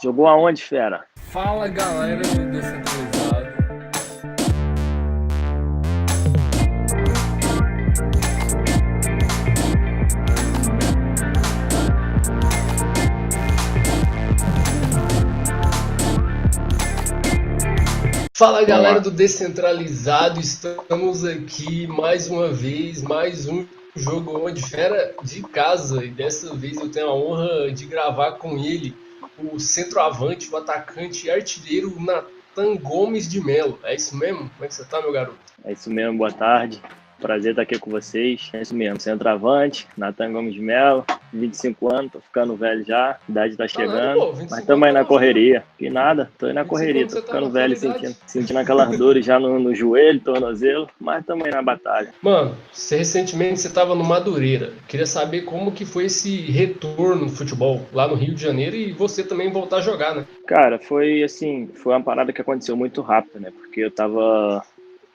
Jogou aonde, fera? Fala galera do Descentralizado. Fala Vamos galera lá. do Descentralizado, estamos aqui mais uma vez, mais um jogo onde fera de casa e dessa vez eu tenho a honra de gravar com ele, o centroavante, o atacante e artilheiro Nathan Gomes de Melo. É isso mesmo? Como é que você tá, meu garoto? É isso mesmo, boa tarde. Prazer estar aqui com vocês. É isso mesmo, centroavante, Nathan Gomes de Melo, 25 anos, tô ficando velho já, a idade tá Tá nada, chegando, pô, mas 25 estamos anos aí tá na novinho. correria. Que nada, tô aí na 25 correria, anos tô você tá ficando na flor velho, da idade. sentindo aquelas dores já no joelho, tornozelo, mas estamos aí na batalha. Mano, recentemente você estava no Madureira. Queria saber como que foi esse retorno no futebol lá no Rio de Janeiro e você também voltar a jogar, né? Cara, foi assim, foi uma parada que aconteceu muito rápido, né? Porque eu tava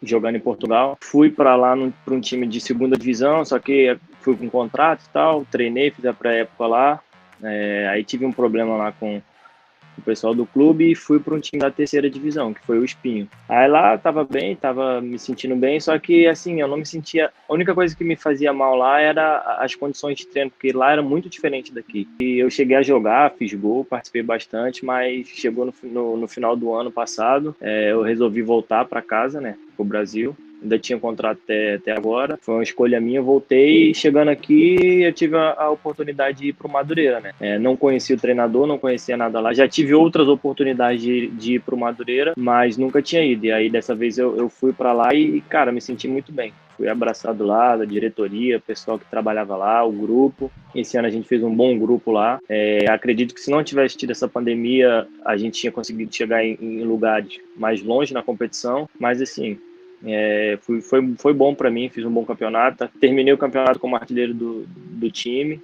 jogando em Portugal, fui para lá para um time de segunda divisão, só que fui com contrato e tal, treinei, fiz a pré-época lá, aí tive um problema lá com o pessoal do clube e fui para um time da terceira divisão, que foi o Espinho. Aí lá tava bem, tava me sentindo bem, só que assim, eu não me sentia. A única coisa que me fazia mal lá era as condições de treino, porque lá era muito diferente daqui. E eu cheguei a jogar, fiz gol, participei bastante, mas chegou no final do ano passado, eu resolvi voltar para casa, né, pro Brasil. Ainda tinha contrato até agora, foi uma escolha minha, voltei e chegando aqui eu tive a oportunidade de ir para o Madureira, né? Não conhecia o treinador, não conhecia nada lá, já tive outras oportunidades de ir para o Madureira, mas nunca tinha ido, e aí dessa vez eu fui para lá e, cara, me senti muito bem. Fui abraçado lá, da diretoria, o pessoal que trabalhava lá, o grupo. Esse ano a gente fez um bom grupo lá. Acredito que se não tivesse tido essa pandemia, a gente tinha conseguido chegar em lugares mais longe na competição, mas assim, foi bom para mim, fiz um bom campeonato, terminei o campeonato como artilheiro do time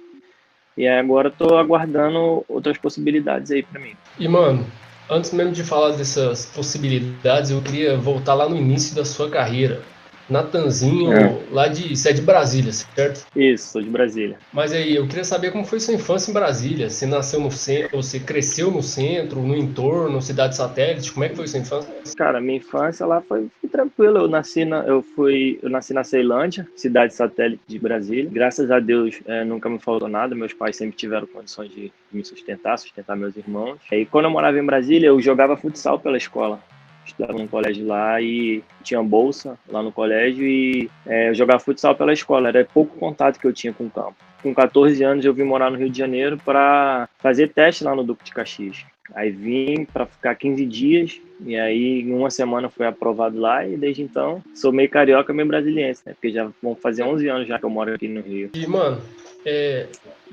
e agora estou aguardando outras possibilidades aí para mim. E, mano, antes mesmo de falar dessas possibilidades, eu queria voltar lá no início da sua carreira. É, Natanzinho, lá de. Você é de Brasília, certo? isso, sou de Brasília. Mas aí, eu queria saber como foi sua infância em Brasília. Você nasceu no centro, você cresceu no centro, no entorno, cidade satélite? Como é que foi sua infância? Cara, minha infância lá foi tranquila. Eu nasci na Ceilândia, cidade satélite de Brasília. Graças a Deus, nunca me faltou nada. Meus pais sempre tiveram condições de me sustentar meus irmãos. E quando eu morava em Brasília, eu jogava futsal pela escola. Estudava num colégio lá e tinha bolsa lá no colégio e eu jogava futsal pela escola. Era pouco contato que eu tinha com o campo. Com 14 anos eu vim morar no Rio de Janeiro para fazer teste lá no Duque de Caxias. Aí vim para ficar 15 dias e aí em uma semana fui aprovado lá e desde então sou meio carioca, meio brasiliense, né? Porque já vão fazer 11 anos já que eu moro aqui no Rio. E, mano,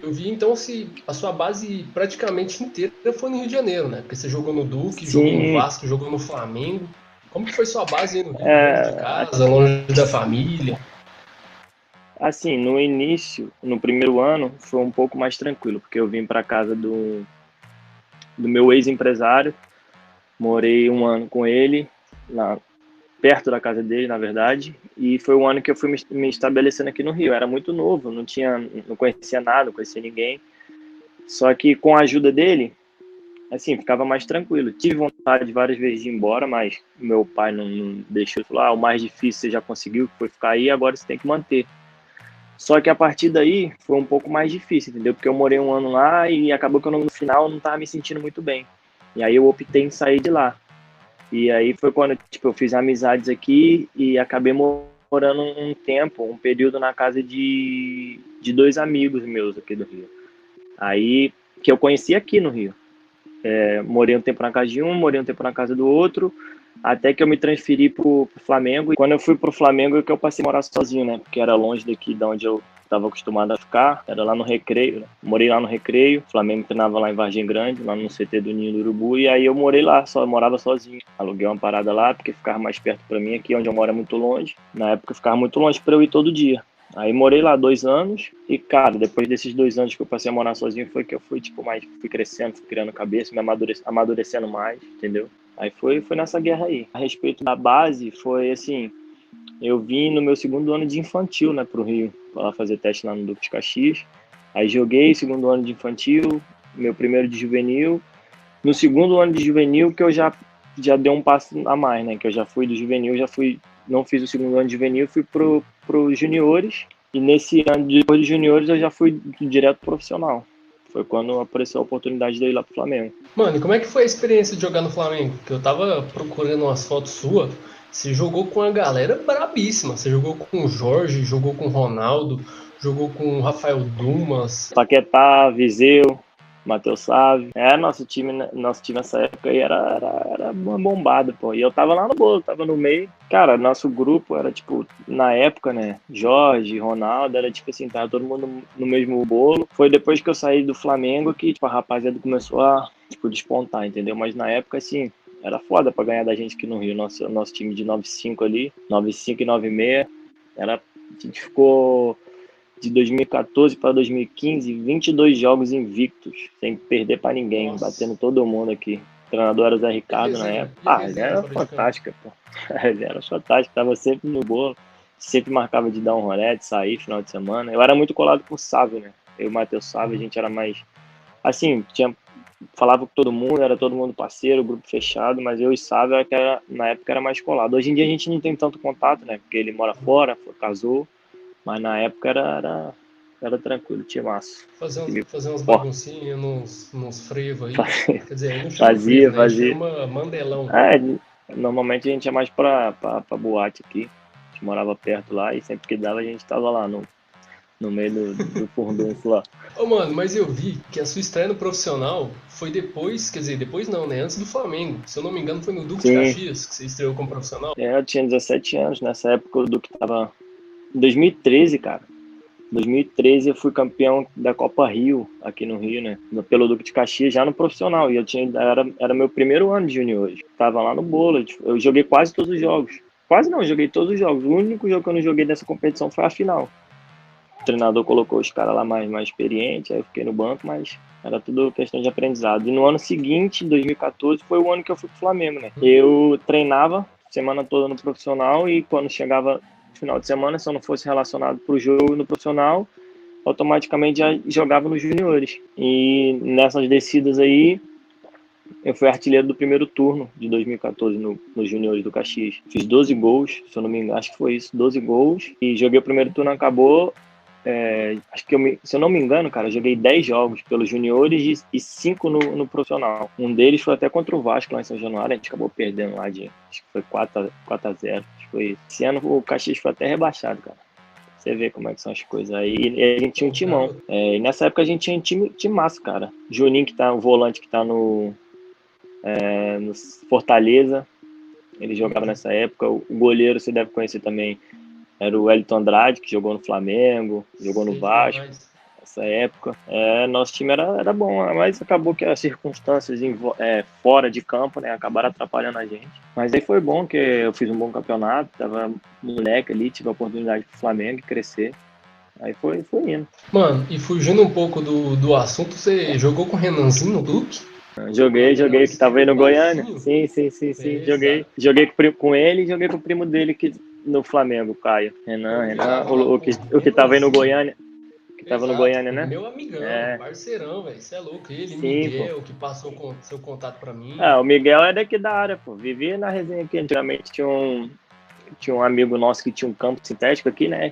eu vi então se a sua base praticamente inteira foi no Rio de Janeiro, né? Porque você jogou no Duque, jogou no Sim, Vasco, jogou no Flamengo. Como que foi sua base aí no Rio, longe de casa, longe da família? assim, no início, no primeiro ano, foi um pouco mais tranquilo, porque eu vim para casa do meu ex-empresário, morei um ano com ele, lá perto da casa dele, na verdade, e foi o ano que eu fui me estabelecendo aqui no Rio. Eu era muito novo, não conhecia nada, não conhecia ninguém. Só que com a ajuda dele, assim, ficava mais tranquilo. Tive vontade várias vezes de ir embora, mas meu pai não deixou. Falou, o mais difícil você já conseguiu, que foi ficar aí, agora você tem que manter. Só que a partir daí foi um pouco mais difícil, entendeu? Porque eu morei um ano lá e acabou que eu no final não estava me sentindo muito bem. E aí eu optei em sair de lá. E aí foi quando tipo, eu fiz amizades aqui e acabei morando um tempo, um período na casa de dois amigos meus aqui do Rio. Aí, que eu conheci aqui no Rio. Morei um tempo na casa de um, morei um tempo na casa do outro, até que eu me transferi pro Flamengo. E quando eu fui pro Flamengo é que eu passei a morar sozinho, né? Porque era longe daqui de onde eu estava acostumado a ficar, era lá no Recreio, né? Morei lá no Recreio, o Flamengo treinava lá em Vargem Grande, lá no CT do Ninho do Urubu, e aí eu morei lá, morava sozinho. Aluguei uma parada lá, porque ficava mais perto para mim, aqui onde eu moro é muito longe. Na época ficava muito longe para eu ir todo dia. Aí morei lá 2 anos e, cara, depois desses 2 anos que eu passei a morar sozinho foi que eu fui, tipo, fui crescendo, fui criando cabeça, amadurecendo mais, entendeu? Aí foi nessa guerra aí. A respeito da base, foi assim, eu vim no meu segundo ano de infantil, né, pro Rio, para fazer teste lá no Duque de Caxias. Aí joguei segundo ano de infantil, meu primeiro de juvenil, No segundo ano de juvenil que eu já dei um passo a mais, né? Que eu já fui do juvenil, não fiz o segundo ano de juvenil, fui pro juniores. E nesse ano, depois dos juniores, eu já fui direto pro profissional. Foi quando apareceu a oportunidade de eu ir lá pro Flamengo. Mano, e como é que foi a experiência de jogar no Flamengo? Que eu tava procurando umas fotos suas. Você jogou com uma galera brabíssima. Você jogou com o Jorge, jogou com o Ronaldo, jogou com o Rafael Dumas. Paquetá, Viseu, Matheus Sávio. Nosso time nessa época aí era uma bombada, pô. E eu tava lá no bolo, tava no meio. Cara, nosso grupo era tipo, na época, né? Jorge, Ronaldo, era tipo assim, tava todo mundo no mesmo bolo. Foi depois que eu saí do Flamengo que, tipo, a rapaziada começou a, tipo, despontar, entendeu? Mas na época, assim, era foda pra ganhar da gente aqui no Rio. Nosso time de 9-5 ali, 9-5 e 9-6, a gente ficou de 2014 para 2015, 22 jogos invictos, sem perder para ninguém, Nossa, batendo todo mundo aqui. O treinador era o Zé e a Ricardo na resenha? época. E a Ele resenha era fora de campo? fantástica, pô. Ele era fantástico, tava sempre no bolo, sempre marcava de dar um rolê, de sair final de semana. Eu era muito colado com o Sávio, né? Eu e o Matheus Sávio, a gente era mais. Assim, falava com todo mundo, era todo mundo parceiro, grupo fechado, mas eu e Sávio na época era mais colado. Hoje em dia a gente não tem tanto contato, né? Porque ele mora fora, casou, mas na época era tranquilo, tinha massa. Fazer umas Ó, baguncinhas nos frevos aí. Quer dizer, aí não chama frevo, fazia, né? fazia. Chama mandelão. Normalmente a gente ia mais pra boate aqui. A gente morava perto lá e sempre que dava a gente tava lá no meio do furdunço lá. Ô, mano, mas eu vi que a sua estreia no profissional foi depois, quer dizer, depois não, né? Antes do Flamengo. Se eu não me engano, foi no Duque de Sim, Caxias que você estreou como profissional. eu tinha 17 anos nessa época, o Duque tava. Em 2013, cara. Em 2013 eu fui campeão da Copa Rio, aqui no Rio, né? Pelo Duque de Caxias, já no profissional. E era meu primeiro ano de juniores. Tava lá no bolo. Eu joguei quase todos os jogos. Quase não, eu joguei todos os jogos. O único jogo que eu não joguei dessa competição foi a final. O treinador colocou os caras lá mais experientes, aí eu fiquei no banco, mas era tudo questão de aprendizado. E no ano seguinte, em 2014, foi o ano que eu fui pro Flamengo, né? Eu treinava semana toda no profissional e quando chegava no final de semana, se eu não fosse relacionado pro jogo no profissional, automaticamente já jogava nos juniores. E nessas descidas aí, eu fui artilheiro do primeiro turno de 2014 nos juniores do Caxias. Fiz 12 gols, se eu não me engano, acho que foi isso, 12 gols. E joguei o primeiro turno, acabou. Acho que se eu não me engano, cara, eu joguei 10 jogos pelos juniores e 5 no profissional. Um deles foi até contra o Vasco lá em São Januário, a gente acabou perdendo lá acho que foi 4-0. Acho que foi isso. Esse ano o Caxias foi até rebaixado, cara. Você vê como é que são as coisas aí. E a gente tinha um timão. E nessa época a gente tinha um time massa, cara. Juninho, que tá o volante que tá no Fortaleza, ele jogava nessa época. O goleiro você deve conhecer também, era o Wellington Andrade, que jogou no Flamengo, jogou no Sei Vasco, demais. nessa época. Nosso time era bom, mas acabou que as circunstâncias fora de campo, né, acabaram atrapalhando a gente. Mas aí foi bom que eu fiz um bom campeonato, tava moleque ali, tive a oportunidade pro Flamengo crescer. Aí foi indo. Mano, e fugindo um pouco do assunto, você jogou com o Renanzinho no Duque? O Joguei, que tava aí Renanzinho, no Goiânia. baixinho? Sim, É, joguei. exato. Joguei com ele e joguei com o primo dele no Flamengo, Caio. Eu Renan, jogava lá com o o que tava aí no Renanzinho. Goiânia. Que tava no Exato, Goiânia, né? meu amigão, É, parceirão, velho. Você é louco. Ele, sim, pô. Miguel, que passou seu contato pra mim. O Miguel é daqui da área, pô. Vivia na resenha aqui. Antigamente tinha um amigo nosso que tinha um campo sintético aqui, né?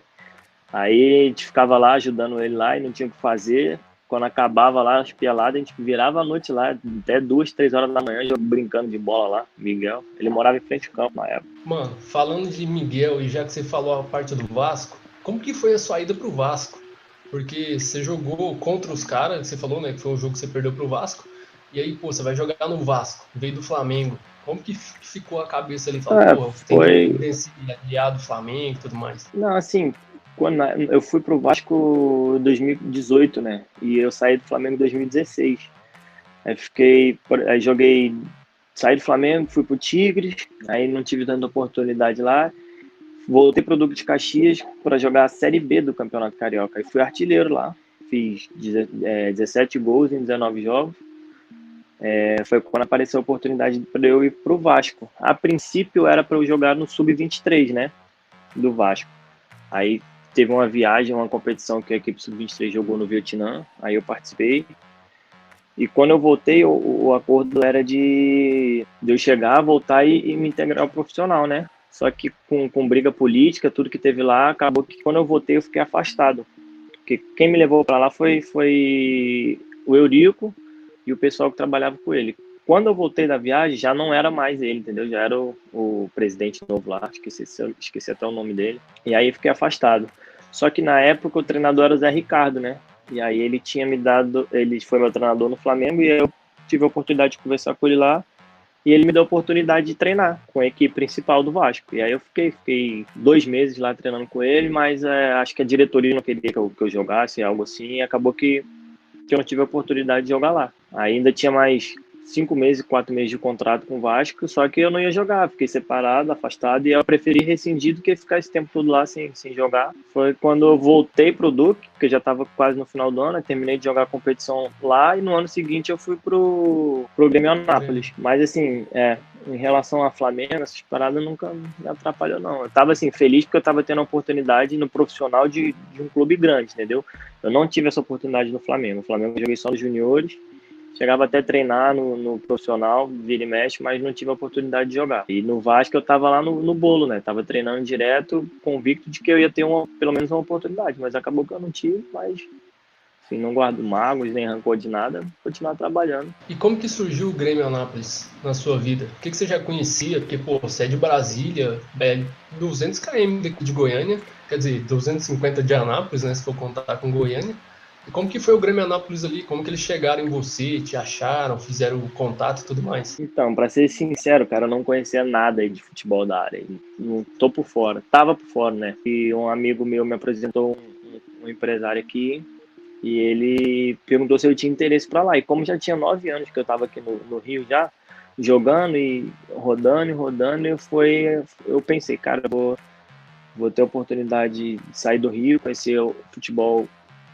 Aí a gente ficava lá ajudando ele lá e não tinha o que fazer. Quando acabava lá as peladas, a gente virava a noite lá, até 2, 3 horas da manhã, brincando de bola lá. Miguel, ele morava em frente ao campo na época. Mano, falando de Miguel, e já que você falou a parte do Vasco, como que foi a sua ida pro Vasco? Porque você jogou contra os caras, você falou, né, que foi um jogo que você perdeu pro Vasco, e aí, pô, você vai jogar no Vasco, veio do Flamengo. Como que ficou a cabeça ali? Fala, Ah, pô, tem que foi. vencer aliado do Flamengo e tudo mais. Não, assim, quando eu fui pro Vasco em 2018, né? E eu saí do Flamengo em 2016. Aí joguei, saí do Flamengo, fui pro Tigres, aí não tive tanta oportunidade lá. Voltei pro Duque de Caxias para jogar a Série B do Campeonato Carioca. Aí fui artilheiro lá, fiz 17 gols em 19 jogos. Foi quando apareceu a oportunidade para eu ir pro Vasco. A princípio era para eu jogar no Sub-23, né? Do Vasco. Aí teve uma viagem, uma competição que a equipe Sub-23 jogou no Vietnã, aí eu participei. E quando eu voltei, o acordo era de eu chegar, voltar e me integrar ao profissional, né? Só que com briga política, tudo que teve lá, acabou que quando eu voltei eu fiquei afastado. Porque quem me levou para lá foi o Eurico e o pessoal que trabalhava com ele. Quando eu voltei da viagem, já não era mais ele, entendeu? Já era o presidente novo lá, esqueci até o nome dele. E aí fiquei afastado. Só que na época o treinador era o Zé Ricardo, né? E aí ele tinha me dado, ele foi meu treinador no Flamengo e aí eu tive a oportunidade de conversar com ele lá e ele me deu a oportunidade de treinar com a equipe principal do Vasco. E aí eu fiquei 2 meses lá treinando com ele, mas acho que a diretoria não queria que eu jogasse, algo assim, e acabou que eu não tive a oportunidade de jogar lá. Ainda tinha mais 5 meses, 4 meses de contrato com o Vasco, só que eu não ia jogar, fiquei separado, afastado, e eu preferi rescindir do que ficar esse tempo todo lá sem jogar. Foi quando eu voltei pro Duque, que já estava quase no final do ano, terminei de jogar a competição lá, e no ano seguinte eu fui pro Grêmio Anápolis. Mas assim, em relação a Flamengo, essas paradas nunca me atrapalhou, não. Eu tava assim, feliz porque eu tava tendo a oportunidade no profissional de um clube grande, entendeu? Eu não tive essa oportunidade no Flamengo. No Flamengo eu joguei só nos juniores, chegava até a treinar no profissional, vira e mexe, mas não tive a oportunidade de jogar. E no Vasco eu tava lá no bolo, né? Tava treinando direto, convicto de que eu ia ter pelo menos uma oportunidade, mas acabou que eu não tive, mas assim, não guardo mágoas, nem rancor de nada, continuar trabalhando. E como que surgiu o Grêmio Anápolis na sua vida? O que que você já conhecia? Porque, pô, você é de Brasília, 200 km daqui de Goiânia, quer dizer, 250 de Anápolis, né, se for contar com Goiânia. E como que foi o Grêmio Anápolis ali? Como que eles chegaram em você, te acharam, fizeram o contato e tudo mais? Então, para ser sincero, cara, eu não conhecia nada aí de futebol da área. Não tô por fora. Tava por fora, né? E um amigo meu me apresentou um empresário aqui e ele perguntou se eu tinha interesse para lá. E como já tinha 9 anos que eu estava aqui no Rio já, jogando e rodando, eu pensei, cara, vou ter a oportunidade de sair do Rio, conhecer o futebol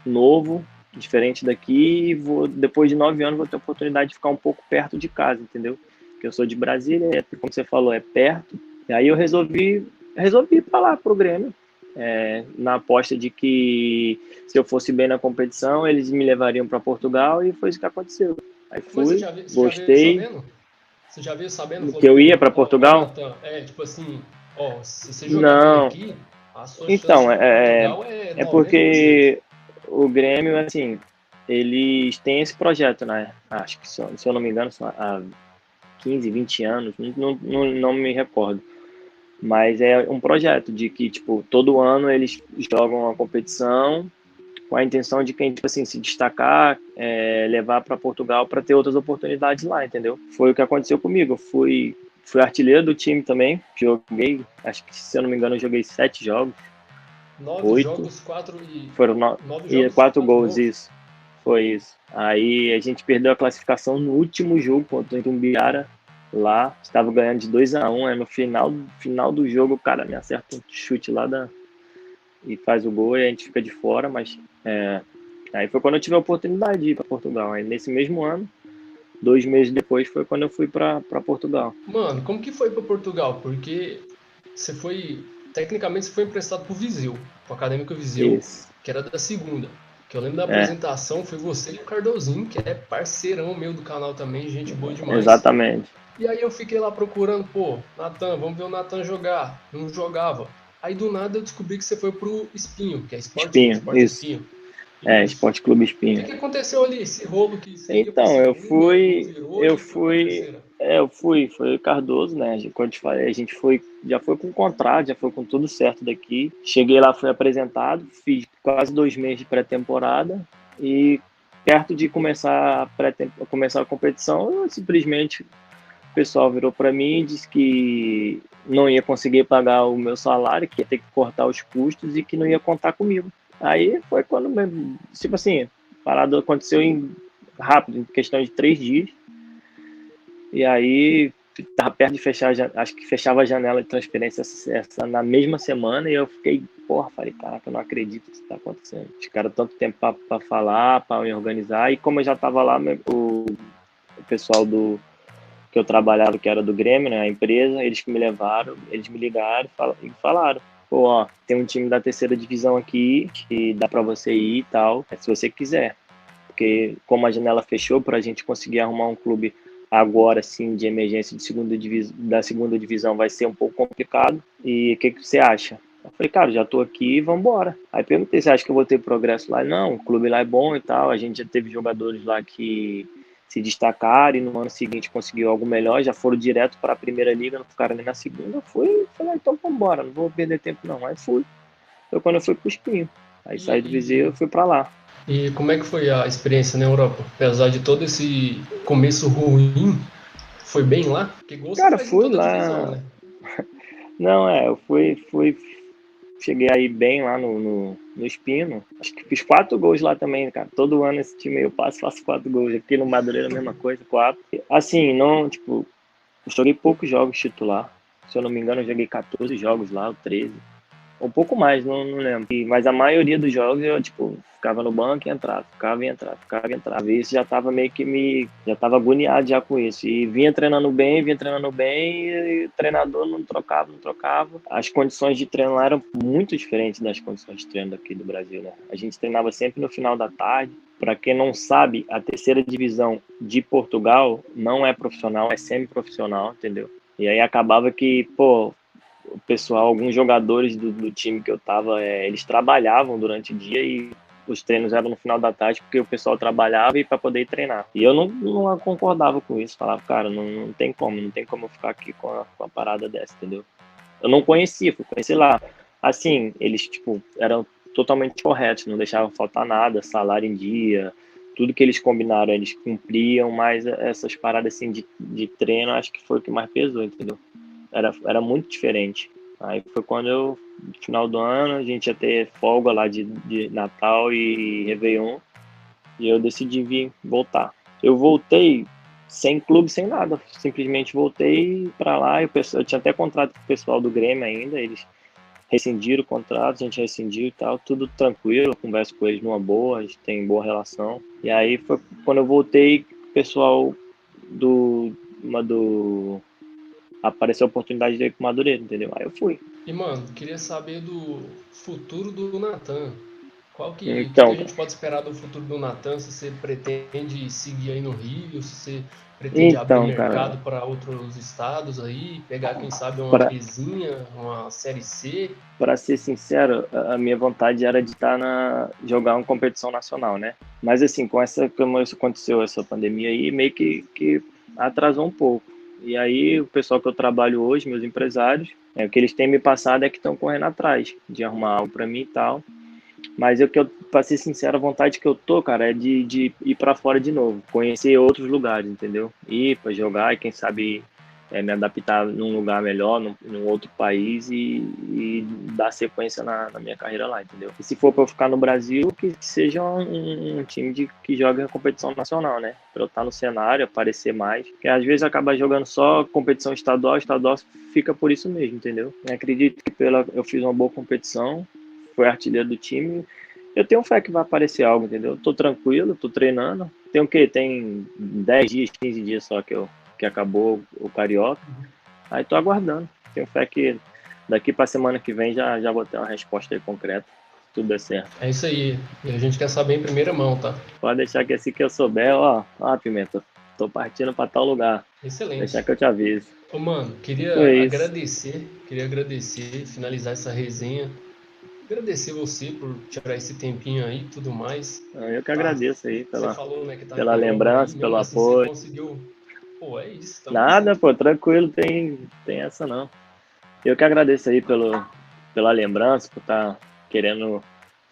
novo, diferente daqui, e depois de 9 anos, vou ter a oportunidade de ficar um pouco perto de casa, entendeu? Porque eu sou de Brasília, como você falou, é perto. E aí eu resolvi ir para lá, pro Grêmio, na aposta de que se eu fosse bem na competição, eles me levariam para Portugal e foi isso que aconteceu. Aí Mas fui, você já veio gostei, sabendo? Você já veio sabendo? Falou, que eu ia pô, para ó, Portugal? Natan, tipo assim, ó, se você jogar bem Não. aqui, a sua chance Então, de ir para Portugal é é 90%. porque o Grêmio, assim, eles têm esse projeto, né? Acho que, se eu não me engano, são há 15, 20 anos, não me recordo. Mas é um projeto de que, tipo, todo ano eles jogam uma competição com a intenção de quem, tipo assim, se destacar, levar para Portugal para ter outras oportunidades lá, entendeu? Foi o que aconteceu comigo. Eu fui artilheiro do time também, joguei, acho que, se eu não me engano, eu joguei 7 jogos, Nove 8, jogos, quatro e. foram Nove e jogos, 4 gols, 4 gols. isso. Foi isso. Aí a gente perdeu a classificação no último jogo contra o Itumbiara. Lá, estava ganhando de 2-1. No final do jogo, o cara me acerta um chute lá e faz o gol e a gente fica de fora. Mas aí foi quando eu tive a oportunidade de ir para Portugal. Aí nesse mesmo ano, 2 meses depois, foi quando eu fui para Portugal. Mano, como que foi para Portugal? Porque você foi. Tecnicamente você foi emprestado pro Viseu, pro Acadêmico Viseu, Isso. que era da segunda. Que eu lembro da É, apresentação, foi você e o Cardozinho, que é parceirão meu do canal também, gente boa demais. exatamente. E aí eu fiquei lá procurando, pô, Natan, vamos ver o Natan jogar. Não jogava. Aí do nada eu descobri que você foi pro Espinho, que é Espinho, Esporte isso. Espinho. Isso. Esporte Clube O Espinho. que aconteceu ali? Esse rolo que você ia pra Então, segunda, não virou e foi pra terceira. foi o Cardoso, né? Quando eu te falei, a gente já foi com contrato, já foi com tudo certo daqui. Cheguei lá, fui apresentado, fiz quase 2 meses de pré-temporada e perto de começar a competição, simplesmente o pessoal virou para mim e disse que não ia conseguir pagar o meu salário, que ia ter que cortar os custos e que não ia contar comigo. Aí foi quando, tipo assim, a parada aconteceu rápido, em questão de 3 dias. E aí tava perto de fechar, acho que fechava a janela de transferência essa na mesma semana e eu fiquei, porra, falei, caraca, eu não acredito que isso tá acontecendo. Os caras tanto tempo para falar, para me organizar, e como eu já tava lá, o pessoal que eu trabalhava, que era do Grêmio, né, a empresa, eles que me levaram, eles me ligaram e falaram, pô, ó, tem um time da terceira divisão aqui que dá para você ir e tal, se você quiser. porque como a janela fechou, para a gente conseguir arrumar um clube agora, sim, de emergência da segunda divisão vai ser um pouco complicado. E o que você acha? Eu falei, cara, já tô aqui, vamos embora. Aí perguntei, você acha que eu vou ter progresso lá? Não, o clube lá é bom e tal, a gente já teve jogadores lá que se destacaram e no ano seguinte conseguiu algo melhor, já foram direto para a primeira liga, não ficaram nem na segunda. Eu fui, falei, então vamos embora, não vou perder tempo não. Aí fui. Foi quando eu fui pro Espinho. Aí saí do Viseu e fui para lá. E como é que foi a experiência na Europa? Apesar de todo esse começo ruim, foi bem lá? Porque gol você Cara, faz em fui toda a divisão, lá. né? Não, eu cheguei aí bem lá no Espino. Acho que fiz 4 gols lá também, cara. Todo ano esse time aí eu faço 4 gols. Aqui no Madureira a mesma coisa, 4. Assim, não, tipo, eu joguei poucos jogos titular. Se eu não me engano, eu joguei 14 jogos lá, ou 13. Um pouco mais, não lembro. Mas a maioria dos jogos eu, tipo, ficava no banco e entrava, ficava e entrava, ficava e entrava. E isso já tava meio que já tava agoniado já com isso. E vinha treinando bem, e o treinador não trocava, não trocava. As condições de treino lá eram muito diferentes das condições de treino daqui do Brasil, né? A gente treinava sempre no final da tarde. Para quem não sabe, a terceira divisão de Portugal não é profissional, é semi-profissional, entendeu? E aí acabava que, pô, o pessoal, alguns jogadores do time que eu tava, eles trabalhavam durante o dia e os treinos eram no final da tarde porque o pessoal trabalhava e para poder ir treinar. E eu não concordava com isso, falava, cara, não tem como eu ficar aqui com a parada dessa, entendeu? Eu não conhecia, fui conhecer lá. Assim, eles, tipo, eram totalmente corretos, não deixavam faltar nada, salário em dia, tudo que eles combinaram, eles cumpriam, mas essas paradas assim de treino, acho que foi o que mais pesou, entendeu? Era muito diferente. Aí foi quando no final do ano, a gente ia ter folga lá de Natal e Réveillon, e eu decidi vir voltar. Eu voltei sem clube, sem nada, simplesmente voltei para lá. Eu tinha até contrato com o pessoal do Grêmio ainda, eles rescindiram o contrato, a gente rescindiu e tal, tudo tranquilo, eu converso com eles numa boa, a gente tem boa relação. E aí foi quando eu voltei, o pessoal do apareceu a oportunidade de ir pro Madureira, entendeu? Aí eu fui. E, mano, queria saber do futuro do Natan. O que Então, a gente pode esperar do futuro do Natan? Se você pretende seguir aí no Rio, se você pretende abrir cara, mercado para outros estados aí, pegar, quem sabe, uma para Bzinha, uma Série C. para ser sincero, a minha vontade era de estar jogar uma competição nacional, né? Mas assim, como isso aconteceu essa pandemia aí, meio que atrasou um pouco. E aí o pessoal que eu trabalho hoje, meus empresários, o que eles têm me passado é que estão correndo atrás de arrumar algo para mim e tal. Mas pra ser sincero, a vontade que eu tô, cara, é de ir pra fora de novo, conhecer outros lugares, entendeu? Ir pra jogar e quem sabe me adaptar num lugar melhor, num outro país e dar sequência na minha carreira lá, entendeu? E se for pra eu ficar no Brasil, que seja um time que joga competição nacional, né? Pra eu estar no cenário, aparecer mais. Porque às vezes acaba jogando só competição estadual fica por isso mesmo, entendeu? Eu acredito que eu fiz uma boa competição, foi artilheiro do time. Eu tenho fé que vai aparecer algo, entendeu? Tô tranquilo, tô treinando. Tem o quê? Tem 10 dias, 15 dias só que acabou o Carioca. Aí tô aguardando. Tenho fé que daqui pra semana que vem já vou ter uma resposta aí concreta. Se tudo der certo. É isso aí. E a gente quer saber em primeira mão, tá? Pode deixar que assim que eu souber, ó, Pimenta, tô partindo pra tal lugar. Deixar Excelente. que eu te aviso. Ô, mano, Foi isso. queria agradecer, finalizar essa resenha. Agradecer você por tirar esse tempinho aí e tudo mais. Eu que Tá? agradeço aí Você falou, né, que tá pela em obra aí, lembrança, pelo mesmo assim você apoio. conseguiu. Pô, é isso, tamo Nada, junto. pô, tranquilo, tem essa não. Eu que agradeço aí pela lembrança, por estar querendo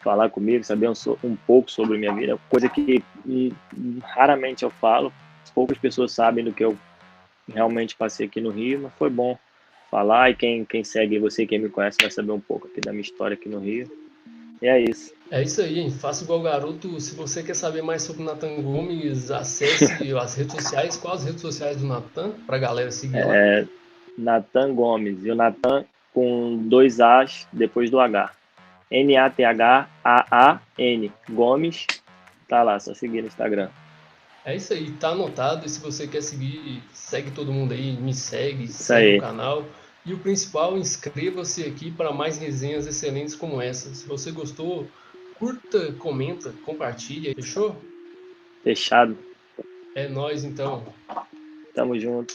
falar comigo, saber um pouco sobre minha vida, coisa que raramente eu falo, poucas pessoas sabem do que eu realmente passei aqui no Rio, mas foi bom falar e quem segue você, quem me conhece, vai saber um pouco aqui da minha história aqui no Rio. E é isso. É isso aí, hein? Faça igual garoto. Se você quer saber mais sobre o Natan Gomes, acesse as redes sociais. Quais as redes sociais do Natan? Pra galera seguir lá. Natan Gomes, e o Natan com 2 As depois do H. Nathan Gomes, tá lá, só seguir no Instagram. É isso aí, tá anotado. E se você quer seguir, segue todo mundo aí, me segue, Isso segue o aí. canal. E o principal, inscreva-se aqui para mais resenhas excelentes como essa. Se você gostou, curta, comenta, compartilha, fechou? Fechado. É nóis, então. Tamo junto.